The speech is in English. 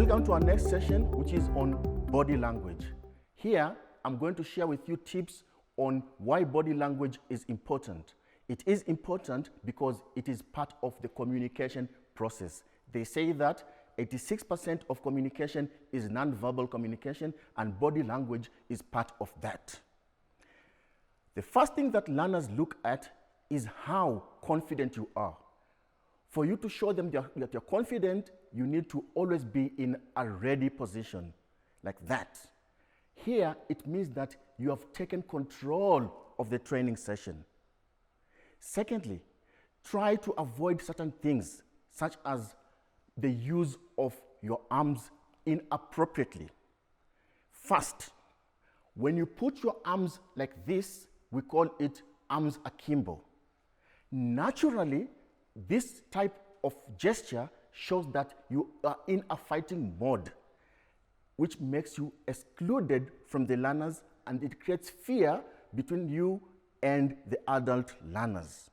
Welcome to our next session, which is on body language. Here, I'm going to share with you tips on why body language is important. It is important because it is part of the communication process. They say that 86% of communication is non-verbal communication, and body language is part of that. The first thing that learners look at is how confident you are. For you to show them that you're confident, you need to always be in a ready position, like that. Here, it means that you have taken control of the training session. Secondly, try to avoid certain things, such as the use of your arms inappropriately. First, when you put your arms like this, we call it arms akimbo. Naturally, this type of gesture shows that you are in a fighting mode, which makes you excluded from the learners, and it creates fear between you and the adult learners.